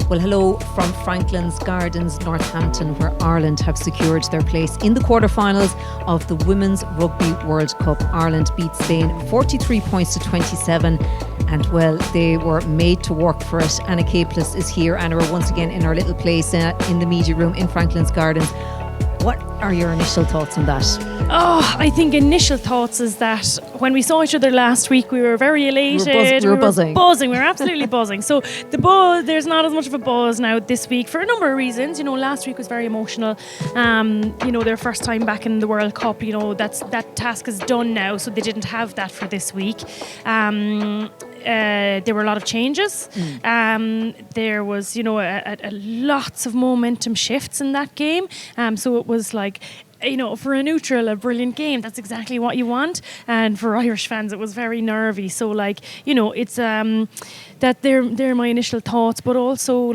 Well, hello from Franklin's Gardens, Northampton, where Ireland have secured their place in the quarterfinals of the Women's Rugby World Cup. Ireland beat Spain 43 points to 27. And well, they were made to work for it. Anna Caplice is here. Anna, we're once again in our little place in the media room in Franklin's Gardens. What are your initial thoughts on that? Oh, I think initial thoughts is that when we saw each other last week, we were very elated. We were buzzing. We were absolutely buzzing. So the buzz, there's not as much of a buzz now this week for a number of reasons. You know, last week was very emotional. Their first time back in the World Cup. You know, that task is done now, so they didn't have that for this week. There were a lot of changes. There was, lots of momentum shifts in that game. So it was like, for a neutral, a brilliant game. That's exactly what you want. And for Irish fans, it was very nervy. So, it's that they're my initial thoughts, but also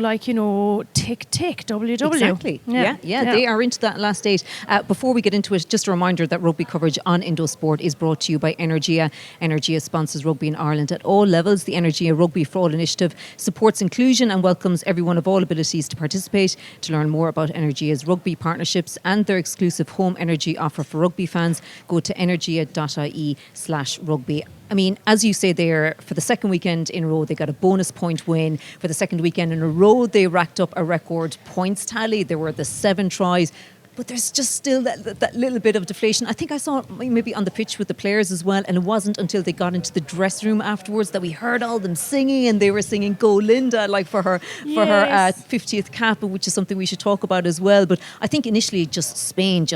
tick WW. Exactly. Yeah. They are into that last eight. Before we get into it, just a reminder that rugby coverage on Indo Sport is brought to you by Energia. Energia sponsors rugby in Ireland at all levels. The Energia Rugby for All initiative supports inclusion and welcomes everyone of all abilities to participate. To learn more about Energia's rugby partnerships and their exclusive home energy offer for rugby fans, go to energia.ie/rugby. I mean, as you say there, for the second weekend in a row, they got a bonus point win. For the second weekend in a row, they racked up a record points tally. There were the 7 tries. But there's just still that little bit of deflation. I think I saw it maybe on the pitch with the players as well. And it wasn't until they got into the dressing room afterwards that we heard all them singing. And they were singing Go Linda, for her 50th cap, which is something we should talk about as well. But I think initially just Spain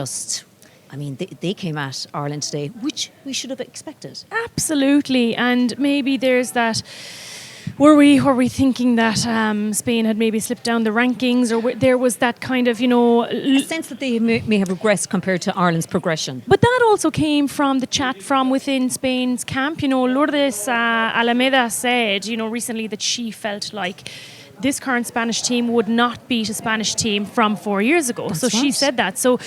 they came at Ireland today, which we should have expected. Absolutely. And maybe there's that... Were we thinking that Spain had maybe slipped down the rankings, or there was that kind of, a sense that they may have regressed compared to Ireland's progression? But that also came from the chat from within Spain's camp. Lourdes Alameda said, recently that she felt like this current Spanish team would not beat a Spanish team from 4 years ago. That's so right. She said that. So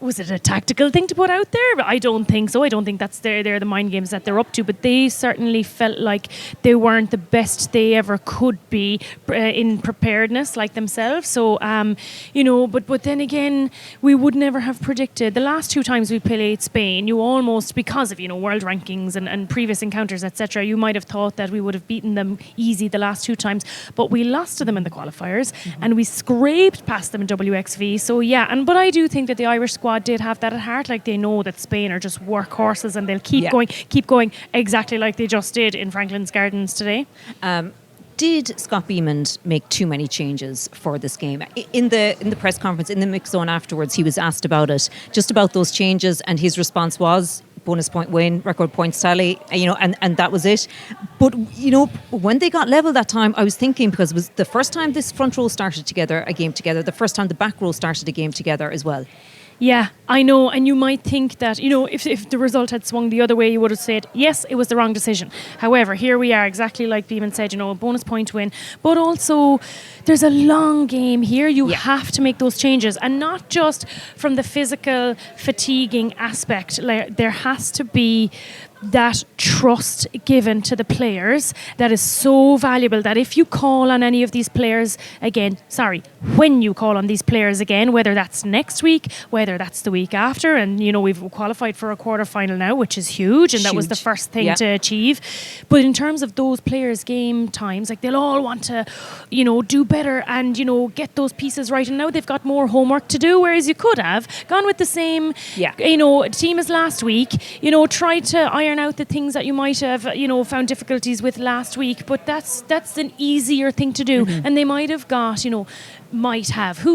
was it a tactical thing to put out there? I don't think so. I don't think that's they're the mind games that they're up to. But they certainly felt like they weren't the best they ever could be in preparedness, like themselves. So, but then again, we would never have predicted. The last 2 times we played Spain, you almost, because of, world rankings and previous encounters, etc., you might have thought that we would have beaten them easy the last 2 times. But we lost to them in the qualifiers, and we scraped past them in WXV. So, but I do think that the Irish squad did have that at heart. Like, they know that Spain are just workhorses and they'll keep going exactly like they just did in Franklin's Gardens today. Did Scott Bemand make too many changes for this game? In the press conference, in the mix zone afterwards, he was asked about it, just about those changes, and his response was bonus point win, record points tally, and that was it. But, when they got level that time, I was thinking, because it was the first time this front row started together, a game together, the first time the back row started a game together as well. Yeah, I know. And you might think that, if the result had swung the other way, you would have said, yes, it was the wrong decision. However, here we are, exactly like Beeman said, a bonus point win. But also, there's a long game here. You have to make those changes. And not just from the physical, fatiguing aspect. There has to be that trust given to the players that is so valuable, that if you call on any of these players again, when you call on these players again, whether that's next week, whether that's the week after, and we've qualified for a quarter-final now, which is huge, and that was the first thing to achieve. But in terms of those players' game times, they'll all want to, do better and, get those pieces right. And now they've got more homework to do, whereas you could have gone with the same, team as last week, tried to iron out the things that you might have, found difficulties with last week. But that's an easier thing to do. And they might have got, who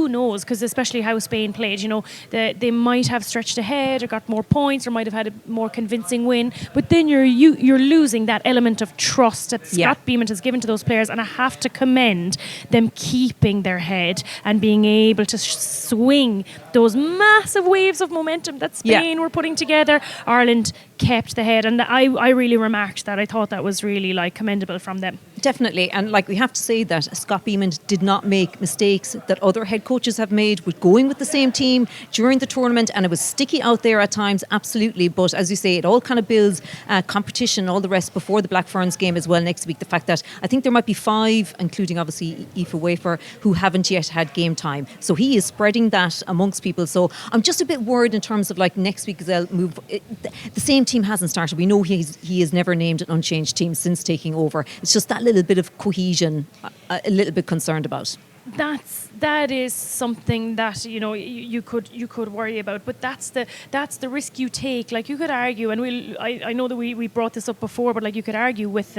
knows, because especially how Spain played, they might have stretched ahead or got more points or might have had a more convincing win. But then you're losing that element of trust that Scott Bemand has given to those players, and I have to commend them keeping their head and being able to swing those massive waves of momentum that Spain were putting together. Ireland kept the head, and I really remarked that. I thought that was really commendable from them. definitely. And like we have to say that Scott Bemand did not make mistakes that other head coaches have made with going with the same team during the tournament, and it was sticky out there at times, absolutely. But as you say, it all kind of builds competition, all the rest before the Black Ferns game as well next week. The fact that I think there might be 5, including obviously Aoife Wafer, who haven't yet had game time. So he is spreading that amongst people. So I'm just a bit worried in terms of like next week, they'll move. The same team hasn't started. We know he has never named an unchanged team since taking over. It's just that little bit of cohesion, a little bit concerned about. That is something that you could worry about, but that's the risk you take. Like you could argue, and I know that we brought this up before, but like you could argue with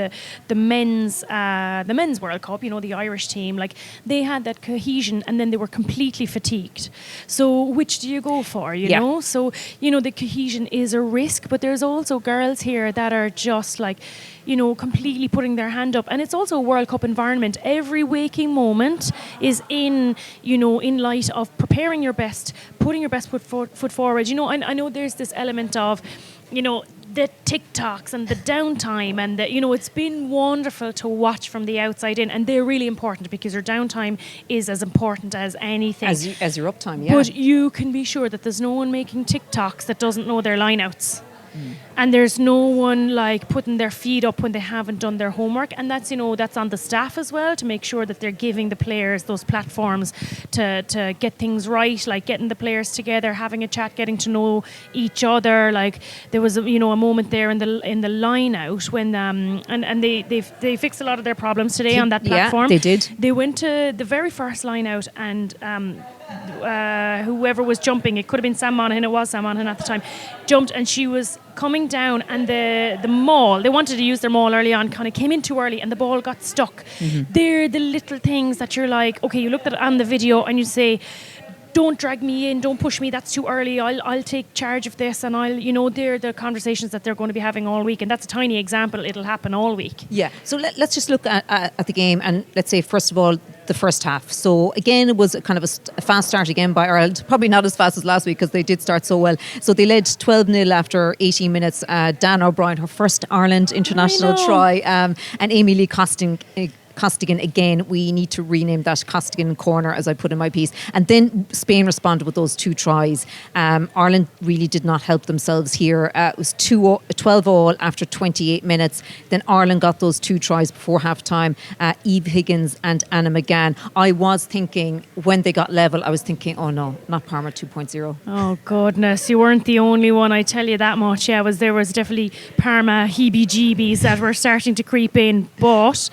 the men's World Cup, the Irish team, like they had that cohesion and then they were completely fatigued. So which do you go for? You know, so the cohesion is a risk, but there's also girls here that are just like, completely putting their hand up, and it's also a World Cup environment. Every waking moment is in light of preparing your best, putting your best foot forward. I know there's this element of, the TikToks and the downtime, and it's been wonderful to watch from the outside in, and they're really important because your downtime is as important as anything. As your uptime, yeah. But you can be sure that there's no one making TikToks that doesn't know their lineouts. And there's no one like putting their feet up when they haven't done their homework, and that's that's on the staff as well to make sure that they're giving the players those platforms to get things right, like getting the players together, having a chat, getting to know each other. Like there was a moment there in the line out when and they fixed a lot of their problems today on that platform. Yeah, they did. They went to the very first line out, and whoever was jumping, it could have been Sam Monaghan, it was Sam Monaghan at the time, jumped, and she was coming down, and the maul, they wanted to use their maul early on, kind of came in too early and the ball got stuck. They're the little things that you're like, okay, you looked at it on the video and you say, don't drag me in, don't push me, that's too early, I'll take charge of this, and they're the conversations that they're going to be having all week, and that's a tiny example, it'll happen all week. Yeah, so let's just look at the game, and let's say first of all the first half. So again, it was kind of a fast start again by Ireland, probably not as fast as last week because they did start so well. So they led 12-0 after 18 minutes. Dan O'Brien, her first Ireland international try, and Amy Lee Costigan, again, we need to rename that Costigan corner, as I put in my piece. And then Spain responded with those 2 tries. Ireland really did not help themselves here. It was 12-all after 28 minutes. Then Ireland got those 2 tries before half-time. Eve Higgins and Anna McGann. I was thinking, when they got level, I was thinking, oh no, not Parma 2.0. Oh goodness, you weren't the only one, I tell you that much. Yeah, there was definitely Parma heebie-jeebies that were starting to creep in, but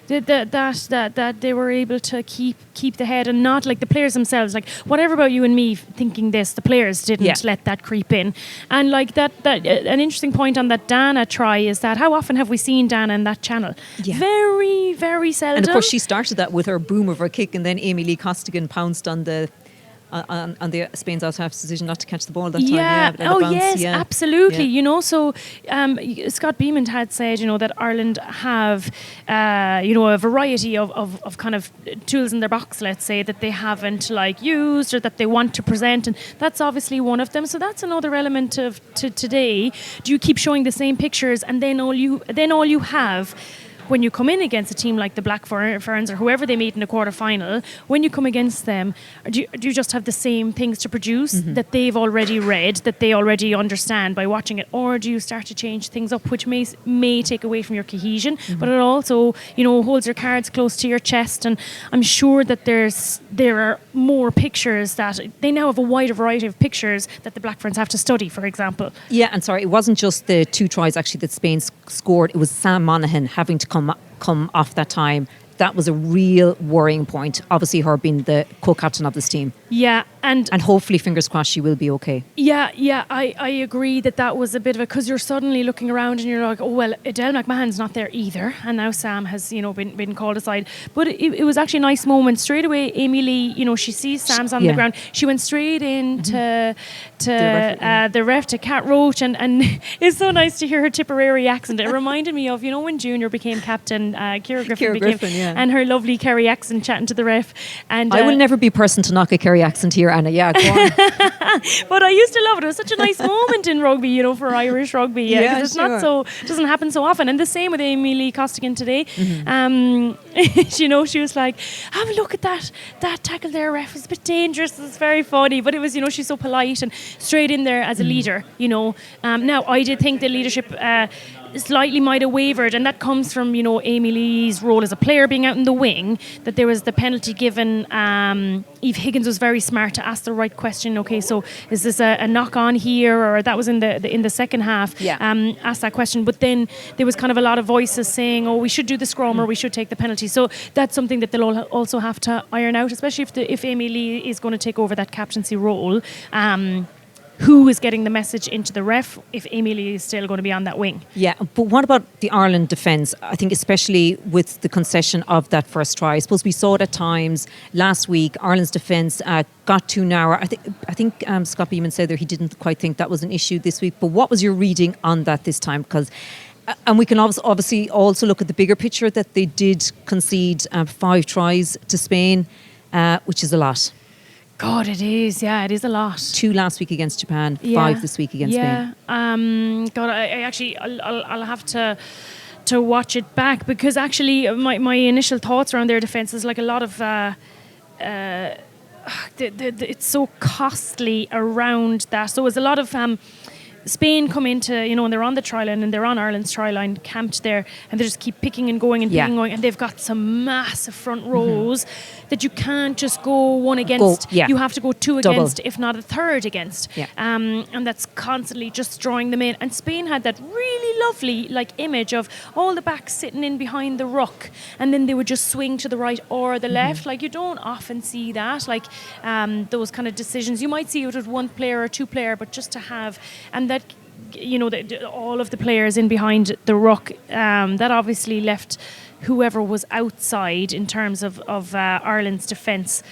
that they were able to keep the head, and not like the players themselves. Like whatever about you and me thinking this, the players didn't let that creep in. And like that an interesting point on that Dana try is that how often have we seen Dana in that channel? Yeah. Very, very seldom. And of course she started that with her boom of her kick, and then Amy Lee Costigan pounced on the Spain's out-half decision not to catch the ball that time. Yes, absolutely. So Scott Bemand had said, that Ireland have, a variety of kind of tools in their box, let's say, that they haven't used or that they want to present, and that's obviously one of them. So that's another element to today. Do you keep showing the same pictures, and then all you have when you come in against a team like the Black Ferns or whoever they meet in a quarter-final, when you come against them, do you just have the same things to produce that they've already read, that they already understand by watching it, or do you start to change things up, which may take away from your cohesion, but it also, holds your cards close to your chest, and I'm sure that there are more pictures that they now have a wider variety of pictures that the Black Ferns have to study, for example. Yeah, and sorry, it wasn't just the 2 tries actually that Spain scored, it was Sam Monaghan having to come off that time. That was a real worrying point. Obviously, her being the co-captain of this team. Yeah, and hopefully, fingers crossed, she will be okay. Yeah, I agree that was a bit of because you're suddenly looking around and you're like, oh well, Adele McMahon's not there either, and now Sam has been called aside. But it was actually a nice moment straight away. Amy Lee, she sees Sam's on the ground. She went straight in to the ref, to Kat Roach, and it's so nice to hear her Tipperary accent. It reminded me of when Junior became captain, Ciara Griffin, and her lovely Kerry accent chatting to the ref. And I will never be person to knock a Kerry accent here Anna. Yeah, go on. But I used to love it. It was such a nice moment in rugby, you know, for Irish rugby. Yeah, 'cause it's not so, it doesn't happen so often. And the same with Amy Lee Costigan today. You know, she was like, have a look at that tackle there, ref. It's a bit dangerous. It's very funny. But it was, you know, she's so polite and straight in there as a leader, you know. Now, I did think the leadership slightly might have wavered, and that comes from, you know, Amy Lee's role as a player being out in the wing, that there was the penalty given. Eve Higgins was very smart to ask the right question. Okay, so is this a knock on here, or that was in the second half? Yeah. Asked that question, but then there was kind of a lot of voices saying, oh, we should do the scrum or we should take the penalty. So that's something that they'll also have to iron out, especially if Amy Lee is going to take over that captaincy role. Who is getting the message into the ref if Amy Lee is still going to be on that wing? Yeah, but what about the Ireland defence? I think especially with the concession of that first try. I suppose we saw it at times last week. Ireland's defence got too narrow. I think Scott Bemand said there he didn't quite think that was an issue this week. But what was your reading on that this time? Because and we can obviously also look at the bigger picture that they did concede 5 tries to Spain, which is a lot. God, it is. Yeah, it is a lot. 2 last week against Japan, 5 this week against Spain. God, I actually, I'll have to watch it back, because actually my initial thoughts around their defence is like a lot of it's so costly around that. So it was a lot of Spain come into, you know, and they're on the try line and they're on Ireland's try line, camped there, and they just keep picking and going and picking and going, and they've got some massive front rows that you can't just go one against. You have to go 2 Double. against, if not a third against. And that's constantly just drawing them in. And Spain had that really lovely like image of all the backs sitting in behind the ruck, and then they would just swing to the right or the left. Like, you don't often see that, like those kind of decisions. You might see it with 1 player or 2 player, but just to have, and that, you know, all of the players in behind the ruck, that obviously left whoever was outside in terms of Ireland's defence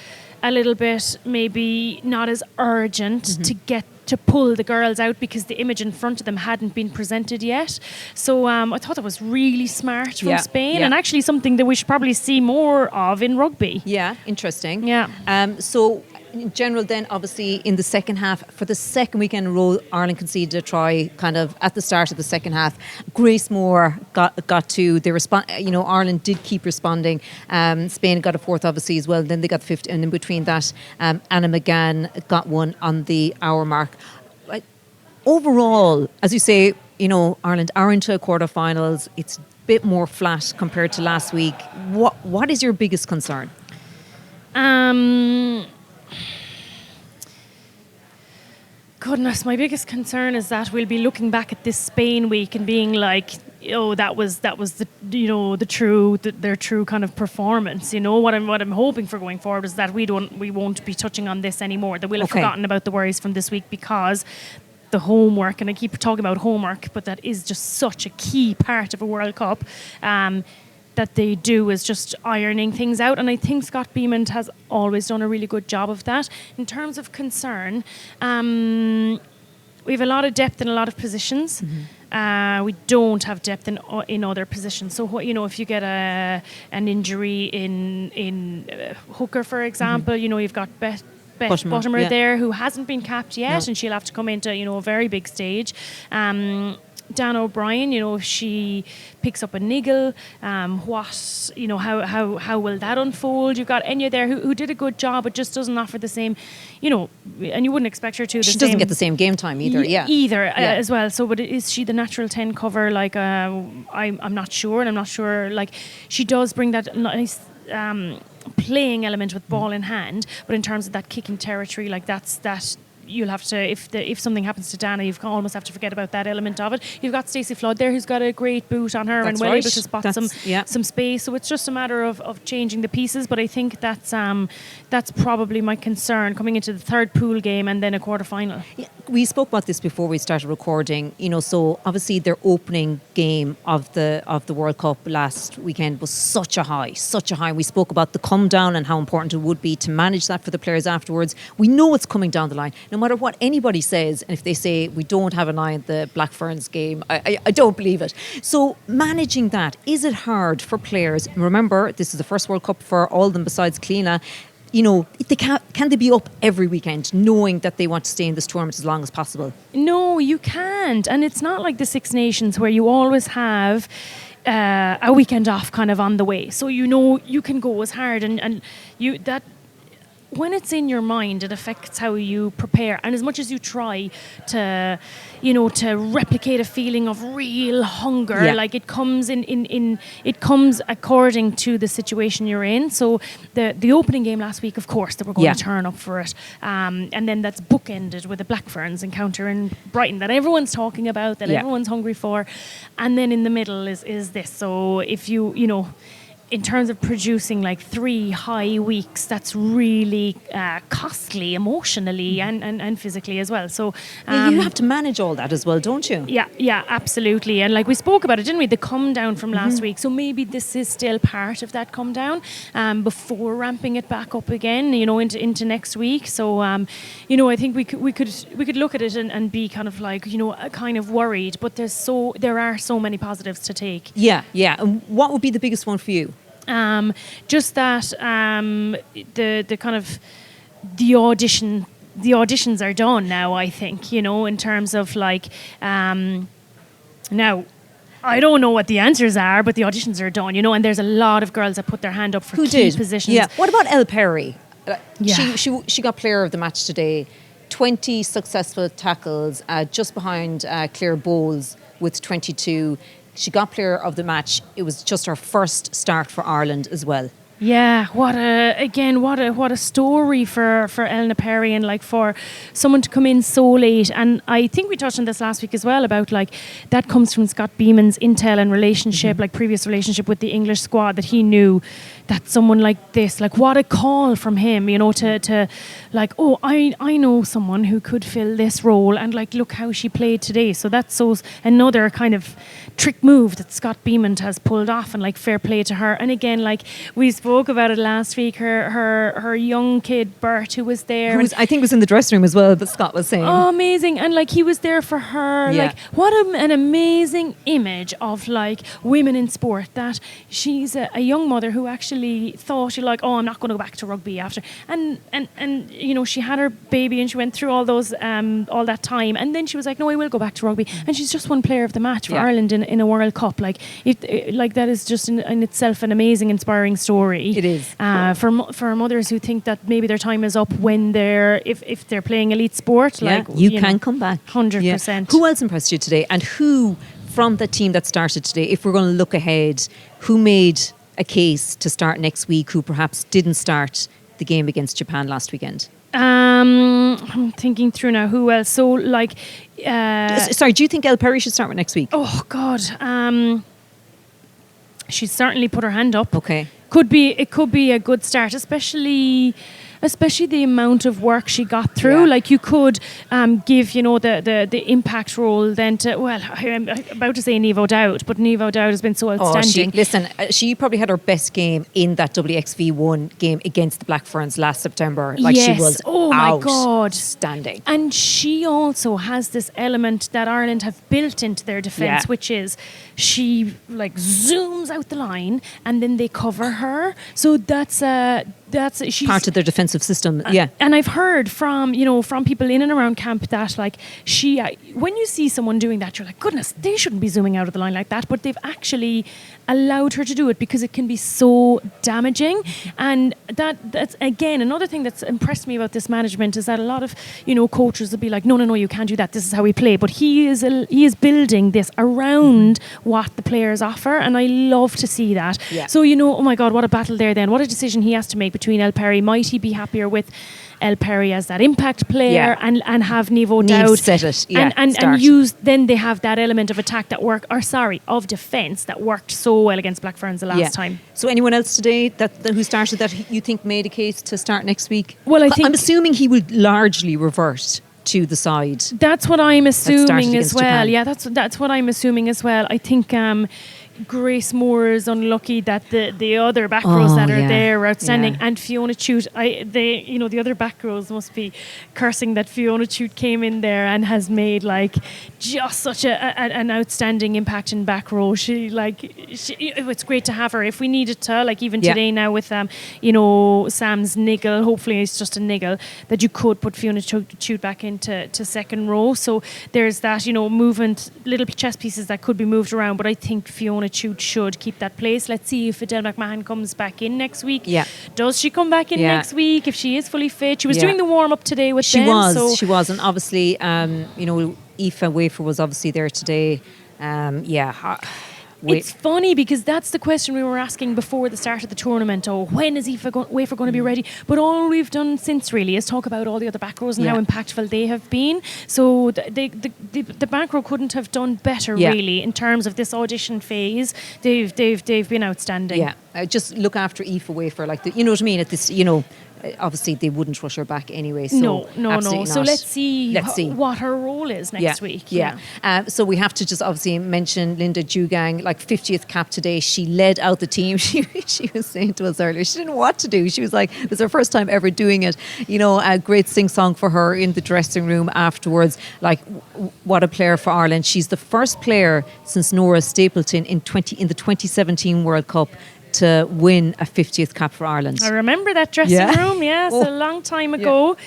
a little bit maybe not as urgent to get to pull the girls out, because the image in front of them hadn't been presented yet. So I thought that was really smart from Spain, and actually something that we should probably see more of in rugby. Yeah, interesting. Yeah. So in general then, obviously in the second half, for the second weekend in a row, Ireland conceded a try kind of at the start of the second half. Grace Moore got 2. They you know, Ireland did keep responding. Spain got a 4th obviously as well. Then they got the 5th, and in between that, Anna McGann got 1 on the hour mark. Overall, as you say, you know, Ireland are into quarterfinals. It's a bit more flat compared to last week. What is your biggest concern? Goodness, my biggest concern is that we'll be looking back at this Spain week and being like, oh, that was the, you know, their true kind of performance. You know, what I'm hoping for going forward is that we won't be touching on this anymore. That we'll have forgotten about the worries from this week, because the homework, and I keep talking about homework, but that is just such a key part of a World Cup. That they do is just ironing things out, and I think Scott Bemand has always done a really good job of that. In terms of concern, we have a lot of depth in a lot of positions. We don't have depth in other positions. So, you know, if you get an injury in hooker, for example, you know, you've got Beth Buttimer there, who hasn't been capped yet, and she'll have to come into, you know, a very big stage. Dan O'Brien, you know, if she picks up a niggle, what, you know, how will that unfold? You've got Enya there who did a good job, but just doesn't offer the same, you know, and you wouldn't expect her to. She doesn't get the same game time either. As well. So, but is she the natural 10 cover? Like, I'm not sure, and I'm not sure. Like, she does bring that nice playing element with ball in hand, but in terms of that kicking territory, like that. You'll have to, if something happens to Dana, you almost have to forget about that element of it. You've got Stacey Flood there, who's got a great boot on her and able to spot some space. So it's just a matter of changing the pieces. But I think that's probably my concern coming into the third pool game and then a quarter final. Yeah, we spoke about this before we started recording. You know, so obviously their opening game of the World Cup last weekend was such a high. We spoke about the come down and how important it would be to manage that for the players afterwards. We know it's coming down the line. No matter what anybody says, and if they say we don't have an eye on the Black Ferns game, I don't believe it. So managing that, is it hard for players? Remember, this is the first World Cup for all of them besides Kleena. can they be up every weekend knowing that they want to stay in this tournament as long as possible? No, you can't. And it's not like the Six Nations where you always have a weekend off kind of on the way. So you can go as hard and you that when it's in your mind, it affects how you prepare. And as much as you try to, to replicate a feeling of real hunger, like it comes it comes according to the situation you're in. So the opening game last week, of course, that we're going to turn up for it. And then that's bookended with the Black Ferns encounter in Brighton that everyone's talking about, that everyone's hungry for. And then in the middle is this. So if in terms of producing like 3 high weeks, that's really costly emotionally and physically as well. So you have to manage all that as well, don't you? Yeah, absolutely. And like we spoke about it, didn't we? The come down from last week. So maybe this is still part of that come down before ramping it back up again, into next week. So I think we could look at it and be kind of like kind of worried. But there are so many positives to take. Yeah. And what would be the biggest one for you? Just that the kind of the auditions are done now, I think, in terms of like now I don't know what the answers are, but the auditions are done, and there's a lot of girls that put their hand up for key positions. Yeah. What about Elle Perry? She got player of the match today. 20 successful tackles, just behind Claire Bowles with 22. She got player of the match. It was just her first start for Ireland as well. Yeah, what a story for Elna Perry, and like for someone to come in so late. And I think we touched on this last week as well about like that comes from Scott Bamand's intel and relationship, like previous relationship with the English squad, that he knew that someone like this, like what a call from him, to like, oh, I know someone who could fill this role, and like look how she played today. So that's another kind of trick move that Scott Bemand has pulled off, and like fair play to her. And again, like we spoke about it last week, her young kid Bert, who was there, I think was in the dressing room as well, but Scott was saying, oh, amazing. And like he was there for her. Like what an amazing image of like women in sport, that she's a young mother who actually thought, she's like, oh, I'm not going to go back to rugby after, and she had her baby and she went through all those all that time, and then she was like, no, I will go back to rugby, and she's just won player of the match for Ireland in a World Cup. Like like that is just in itself an amazing, inspiring story. It is for mothers who think that maybe their time is up when they're if they're playing elite sport. Like you can come back 100%. Who else impressed you today, and who from the team that started today, if we're going to look ahead, who made a case to start next week, who perhaps didn't start the game against Japan last weekend? I'm thinking through now who else. So like sorry, do you think Elle Perry should start with next week? Oh God, she's certainly put her hand up. Okay, it could be a good start, especially the amount of work she got through. Like you could give the impact role then to, well, I'm about to say Niamh O'Dowd, but Niamh O'Dowd has been so outstanding. She probably had her best game in that WXV1 game against the Black Ferns last September. Like she was my God, outstanding. And she also has this element that Ireland have built into their defence, which is she like zooms out the line and then they cover her. So she's part of their defensive system. And I've heard from people in and around camp that like when you see someone doing that, you're like, goodness, they shouldn't be zooming out of the line like that, but they've actually allowed her to do it because it can be so damaging. And that's again another thing that's impressed me about this management, is that a lot of coaches will be like, no, you can't do that, this is how we play, but he is building this around what the players offer, and I love to see that. So oh my God, what a battle there then, what a decision he has to make between Elle Perry. Might he be happier with Elle Perry as that impact player and have Niamh O'Dowd set it and use, then they have that element of attack of defence that worked so well against Black Ferns the last time. So anyone else today who started that you think made a case to start next week? Well, I'm assuming he would largely revert to the side. That's what I'm assuming as well. Japan. Yeah, that's what I'm assuming as well. I think Grace Moore is unlucky that the other back rows that are there are outstanding, and Fiona Chute, the other back rows must be cursing that Fiona Chute came in there and has made like just such an outstanding impact in back row. It's great to have her if we needed to, like even today now with Sam's niggle. Hopefully it's just a niggle that you could put Fiona Chute back into second row. So there's that movement, little chess pieces that could be moved around, but I think Fiona Chute should keep that place. Let's see if Adele McMahon comes back in next week. Yeah. Does she come back in next week if she is fully fit? She was doing the warm up today with them. She was, and obviously, Aoife Wafer was obviously there today. It's funny because that's the question we were asking before the start of the tournament. Oh, when is Aoife Wafer going to be ready? But all we've done since really is talk about all the other back rows and how impactful they have been. So the back row couldn't have done better really in terms of this audition phase. They've been outstanding. Yeah, just look after Aoife Wafer, you know what I mean. At this, obviously they wouldn't rush her back anyway. So no. So let's see what her role is next week. So we have to just obviously mention Linda Jugang, 50th cap today. She led out the team. She was saying to us earlier, she didn't know what to do. She was like, it was her first time ever doing it. A great sing-song for her in the dressing room afterwards. What a player for Ireland. She's the first player since Nora Stapleton in the 2017 World Cup to win a 50th cap for Ireland. I remember that dressing room, a long time ago,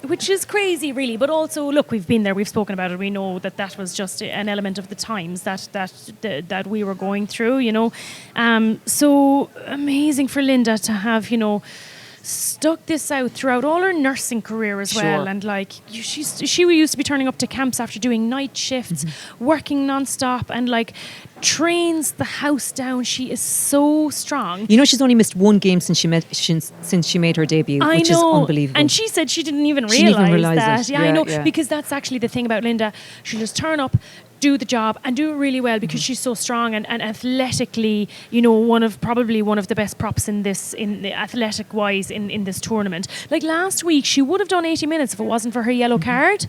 which is crazy really, but also look, we've been there, we've spoken about it, we know that was just an element of the times that we were going through, so amazing for Linda to have, stuck this out throughout all her nursing career as well, and she used to be turning up to camps after doing night shifts, working non-stop, and trains the house down. She is so strong. She's only missed one game since she made her debut, which is unbelievable. And she said she didn't even realise that. I know, because that's actually the thing about Linda. She'll just turn up, do the job and do it really well because she's so strong and athletically, one of the best props in the athletic wise in this tournament. Last week she would have done 80 minutes if it wasn't for her yellow card.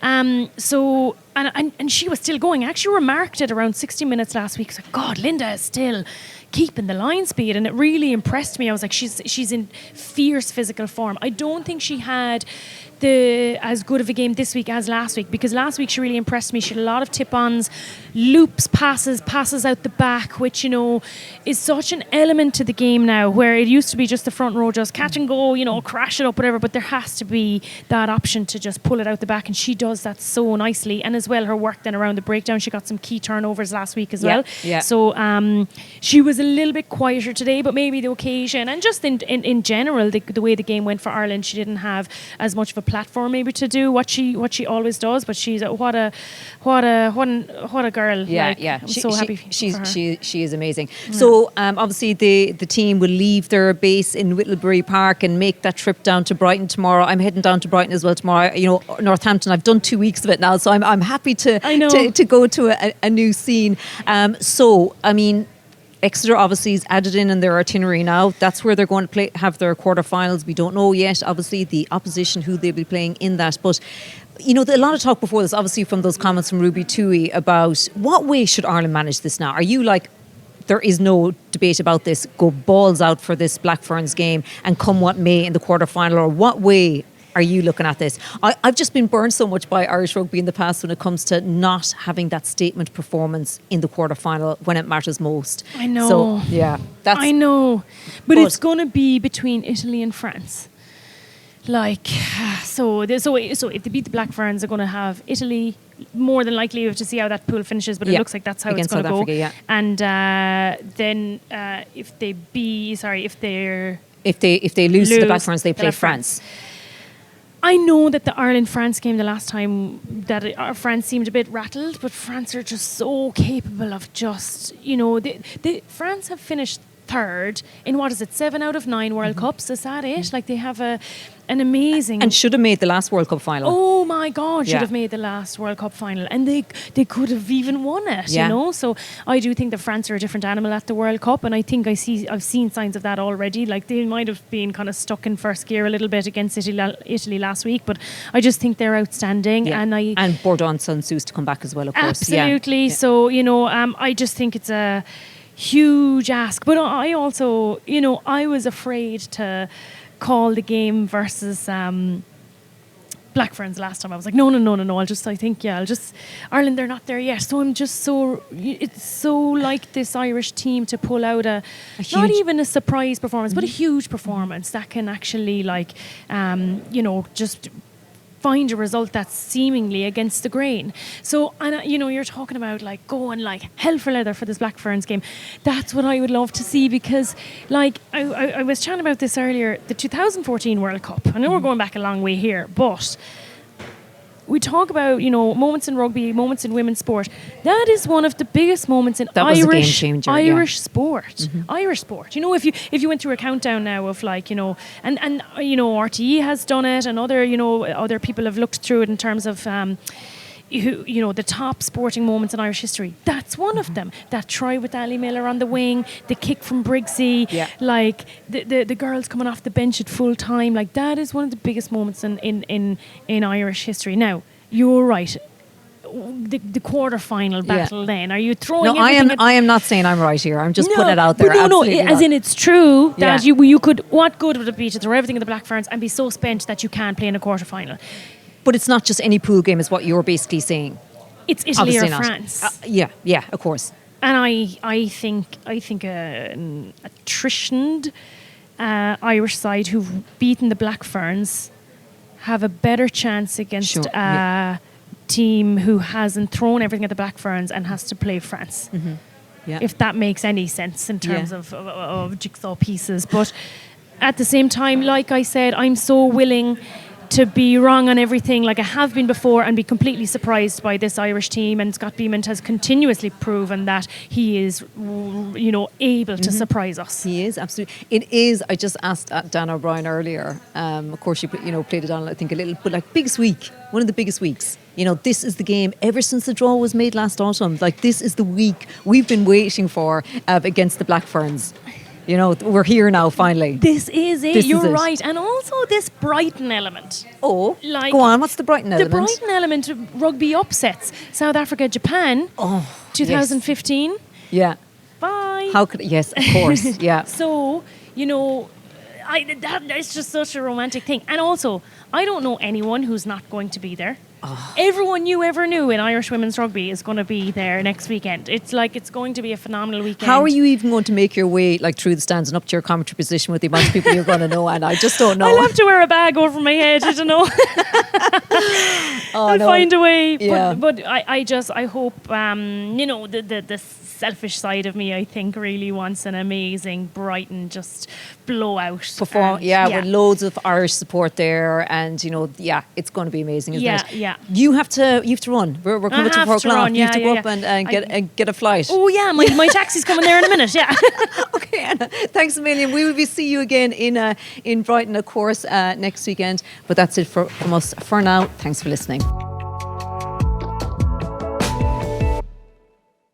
And she was still going. I actually remarked it around 60 minutes last week. I was like, God, Linda is still keeping the line speed, and it really impressed me. I was like, she's in fierce physical form. I don't think she had as good of a game this week as last week, because last week she really impressed me. She had a lot of tip-ons, loops, passes out the back, which is such an element to the game now, where it used to be just the front row, just catch and go, crash it up, whatever, but there has to be that option to just pull it out the back, and she does that so nicely. And as well, her work then around the breakdown, she got some key turnovers last week as well. So she was a little bit quieter today, but maybe the occasion and just in general the way the game went for Ireland, she didn't have as much of a platform maybe to do what she always does. But she's what a girl. I'm so happy for her. She is amazing. So obviously the team will leave their base in Whittlebury Park and make that trip down to Brighton tomorrow. I'm heading down to Brighton as well tomorrow. Northampton, I've done 2 weeks of it now, so I'm happy to go to a new scene. Exeter obviously is added in their itinerary now. That's where they're going to have their quarterfinals. We don't know yet, obviously, the opposition, who they'll be playing in that. But, a lot of talk before this, obviously, from those comments from Ruby Tui about what way should Ireland manage this now? Are you there is no debate about this, go balls out for this Black Ferns game and come what may in the quarterfinal? Or what way are you looking at this? I've just been burned so much by Irish rugby in the past when it comes to not having that statement performance in the quarterfinal when it matters most. I know. So, I know. But it's going to be between Italy and France. So if they beat the Black Ferns, they're going to have Italy. More than likely, we have to see how that pool finishes, but it looks like that's how it's going to go. Africa, And then if they lose to the Black Ferns, they play France. I know that the Ireland-France game the last time that France seemed a bit rattled, but France are just so capable of just, France have finished third in, what is it, 7 out of 9 World Cups? Is that it? Like, they have an amazing... And should have made the last World Cup final. Oh my God, should Yeah. have made the last World Cup final. And they could have even won it, Yeah. you know? So I do think that France are a different animal at the World Cup, and I think I've seen signs of that already. Like, they might have been kind of stuck in first gear a little bit against Italy last week, but I just think they're outstanding. Yeah. And Bourdon Sansus to come back as well, of course. Absolutely. Yeah. So, I just think it's a huge ask. But I also, I was afraid to call the game versus Black Ferns last time. I was like, no. Ireland, they're not there yet. So it's so like this Irish team to pull out not even a surprise performance, but a huge performance that can actually just find a result that's seemingly against the grain. So, and you're talking about like going like hell for leather for this Black Ferns game. That's what I would love to see, because like I was chatting about this earlier, the 2014 World Cup. I know we're going back a long way here, but we talk about, moments in rugby, moments in women's sport. That is one of the biggest moments in That was a game changer, Irish sport. Irish sport. If you went through a countdown now of like, and RTE has done it, and other people have looked through it in terms of the top sporting moments in Irish history. That's one of them. That try with Ali Miller on the wing, the kick from Briggsy, like the girls coming off the bench at full time. Like, that is one of the biggest moments in Irish history. Now, you're right. The quarter-final battle. Then are you throwing? No, I am not saying I'm right here. I'm just putting it out there. But Absolutely as not. in, it's true that you could. What good would it be to throw everything in the Black Ferns and be so spent that you can't play in a quarter-final? But it's not just any pool game, is what you're basically saying. It's Italy Obviously or not. France. Yeah, of course. And I think an attritioned Irish side who've beaten the Black Ferns have a better chance against a team who hasn't thrown everything at the Black Ferns and has to play France. Yeah. If that makes any sense in terms of jigsaw pieces. But at the same time, like I said, I'm so willing to be wrong on everything, like I have been before, and be completely surprised by this Irish team. And Scott Bemand has continuously proven that he is, able to surprise us. He is, absolutely. It is. I just asked Dan O'Brien earlier. Of course, you played it on, I think, a little, but like biggest week, one of the biggest weeks. This is the game ever since the draw was made last autumn. Like, this is the week we've been waiting for against the Black Ferns. We're here now, finally. This is it. You're right. And also this Brighton element. Oh, go on. What's the Brighton element? The Brighton element of rugby upsets. South Africa, Japan, 2015. Yes. Yeah. Bye. How could? Yes, of course. Yeah. So, it's just such a romantic thing. And also, I don't know anyone who's not going to be there. Everyone you ever knew in Irish women's rugby is going to be there next weekend. It's going to be a phenomenal weekend. How are you even going to make your way like through the stands and up to your commentary position with the amount of people you're going to know? And I just don't know. I'll have to wear a bag over my head. I don't know. I'll find a way. Yeah. But I hope the selfish side of me, I think, really wants an amazing Brighton just blowout. With loads of Irish support there, and it's going to be amazing, isn't it? Yeah. You have to run. We're coming to 4 o'clock. You have to go up and get a flight. Oh yeah, my taxi's coming there in a minute. Yeah. Okay, Anna. Thanks a million. We will see you again in Brighton, of course, next weekend. But that's it from us for now. Thanks for listening.